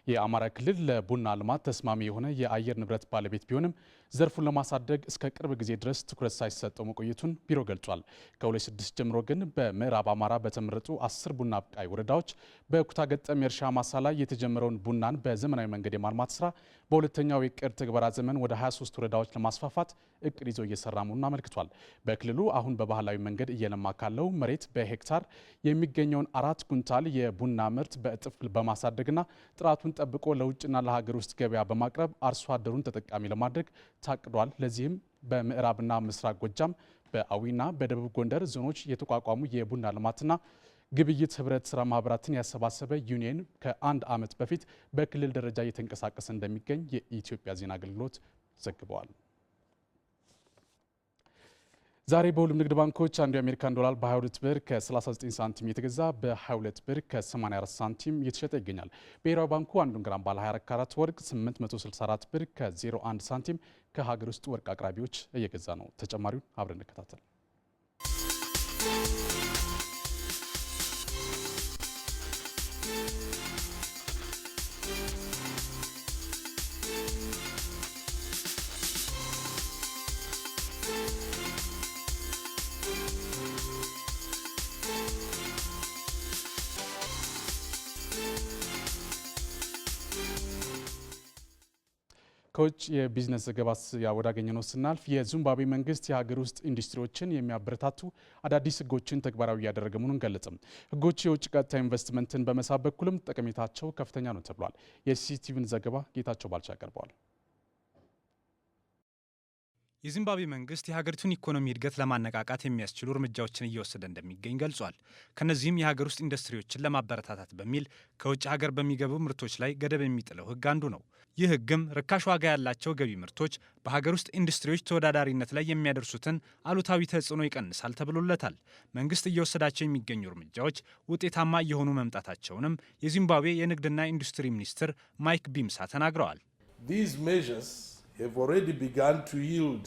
የአማራ ክልል ለቡና ልማት ተስማሚ የሆነ የአየር ንብረት ባለቤት ቢሆንም ዘርፉን ለማሳደግ እስከ ቅርብ ጊዜ ድረስ ትኩረት ሳይሰጠው መቆየቱን ቢሮ ገልጿል። ከ2006 ጀምሮ ግን በምዕራብ አማራ በተመረጡ 10 ቡና አብቃይ ወረዳዎች በኩታ ገጠም የእርሻ ማሳ ላይ የተጀመረውን ቡናን በዘመናዊ መንገድ የማልማት ስራ በሁለተኛው የዕቅድ ትግበራ ዘመን ወደ 23 ወረዳዎች ለማስፋፋት እቅድ ይዞ እየሰራ መሆኑን አመልክቷል። በክልሉ አሁን በባህላዊ መንገድ እየለማ ካለው መሬት በሄክታር የሚገኘውን 4 ኩንታል የቡና ምርት በእጥፍ በማሳደግና ጥራቱን ጠብቆ ለውጭና ለሀገር ውስጥ ገበያ በማቅረብ አርሶ አደሩን ተጠቃሚ ለማድረግ ታቅዷል። ለዚህም በምዕራብና ምስራቅ ጎጃም በአዊና በደቡብ ጎንደር ዞኖች የተቋቋሙ የቡና ልማትና ግብይት ህብረት ስራ ማህበራትን ያሰባሰበ ዩኒየን ከ1 ዓመት በፊት በክልል ደረጃ እየተንቀሳቀሰ እንደሚገኝ የኢትዮጵያ ዜና አገልግሎት ዘግበዋል። ዛሬ በሁሉም ንግድ ባንኮች አንዱ የአሜሪካን ዶላር በ22 ብር ከ39 ሳንቲም የተገዛ በ22 ብር ከ84 ሳንቲም እየተሸጠ ይገኛል። ብሔራዊ ባንኩ አንዱን ግራም ባለ 24 ካራት ወርቅ 864 ብር ከ01 ሳንቲም ከሀገር ውስጥ ወርቅ አቅራቢዎች እየገዛ ነው። ተጨማሪውን አብረን እንከታተል። ከውጭ የቢዝነስ ዘገባ ወዳገኘነው ስናልፍ የዚምባብዌ መንግስት የሀገር ውስጥ ኢንዱስትሪዎችን የሚያበረታቱ አዳዲስ ህጎችን ተግባራዊ እያደረገ መሆኑን ገለጸ። ህጎች የውጭ ቀጥታ ኢንቨስትመንትን በመሳብ በኩልም ጠቀሜታቸው ከፍተኛ ነው ተብሏል። የሲሲቲቪን ዘገባ ጌታቸው ባልቻ ያቀርበዋል። የዚምባብዌ መንግስት የሀገሪቱን ኢኮኖሚ እድገት ለማነቃቃት የሚያስችሉ እርምጃዎችን እየወሰደ እንደሚገኝ ገልጿል። ከነዚህም የሀገር ውስጥ ኢንዱስትሪዎችን ለማበረታታት በሚል ከውጭ ሀገር በሚገቡ ምርቶች ላይ ገደብ የሚጥለው ህግ አንዱ ነው። ይህ ህግም ርካሽ ዋጋ ያላቸው ገቢ ምርቶች በሀገር ውስጥ ኢንዱስትሪዎች ተወዳዳሪነት ላይ የሚያደርሱትን አሉታዊ ተጽዕኖ ይቀንሳል ተብሎለታል። መንግስት እየወሰዳቸው የሚገኙ እርምጃዎች ውጤታማ እየሆኑ መምጣታቸውንም የዚምባብዌ የንግድና ኢንዱስትሪ ሚኒስትር ማይክ ቢምሳ ተናግረዋል። have already begun to yield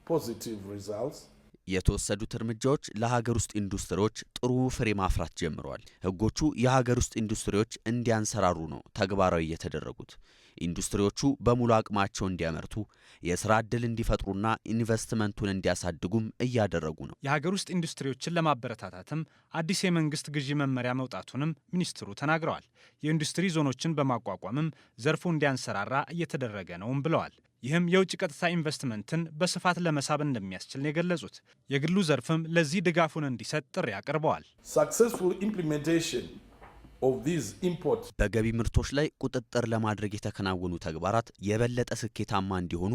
positive results. የተወሰዱት እርምጃዎች ለሀገር ውስጥ ኢንዱስትሪዎች ጥሩ ፍሬ ማፍራት ጀምረዋል። ህጎቹ የሀገር ውስጥ ኢንዱስትሪዎች እንዲያንሰራሩ ነው ተግባራዊ የተደረጉት። ኢንዱስትሪዎቹ በሙሉ አቅማቸው እንዲያመርቱ፣ የስራ ዕድል እንዲፈጥሩና ኢንቨስትመንቱን እንዲያሳድጉም እያደረጉ ነው። የሀገር ውስጥ ኢንዱስትሪዎችን ለማበረታታትም አዲስ የመንግስት ግዢ መመሪያ መውጣቱንም ሚኒስትሩ ተናግረዋል። የኢንዱስትሪ ዞኖችን በማቋቋምም ዘርፉ እንዲያንሰራራ እየተደረገ ነውም ብለዋል። ይህም የውጭ ቀጥታ ኢንቨስትመንትን በስፋት ለመሳብ እንደሚያስችል ነው የገለጹት። የግሉ ዘርፍም ለዚህ ድጋፉን እንዲሰጥ ጥሪ አቅርበዋል። በገቢ ምርቶች ላይ ቁጥጥር ለማድረግ የተከናወኑ ተግባራት የበለጠ ስኬታማ እንዲሆኑ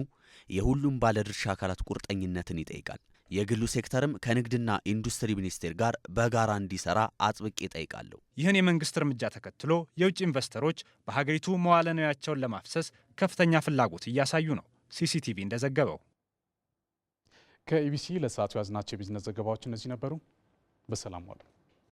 የሁሉም ባለድርሻ አካላት ቁርጠኝነትን ይጠይቃል። የግሉ ሴክተርም ከንግድና ኢንዱስትሪ ሚኒስቴር ጋር በጋራ እንዲሰራ አጥብቄ እጠይቃለሁ። ይህን የመንግስት እርምጃ ተከትሎ የውጭ ኢንቨስተሮች በሀገሪቱ መዋለ ንዋያቸውን ለማፍሰስ ከፍተኛ ፍላጎት እያሳዩ ነው። ሲሲቲቪ እንደዘገበው። ከኢቢሲ ለሰዓቱ ያዝናቸው የቢዝነስ ዘገባዎች እነዚህ ነበሩ። በሰላም ዋሉ።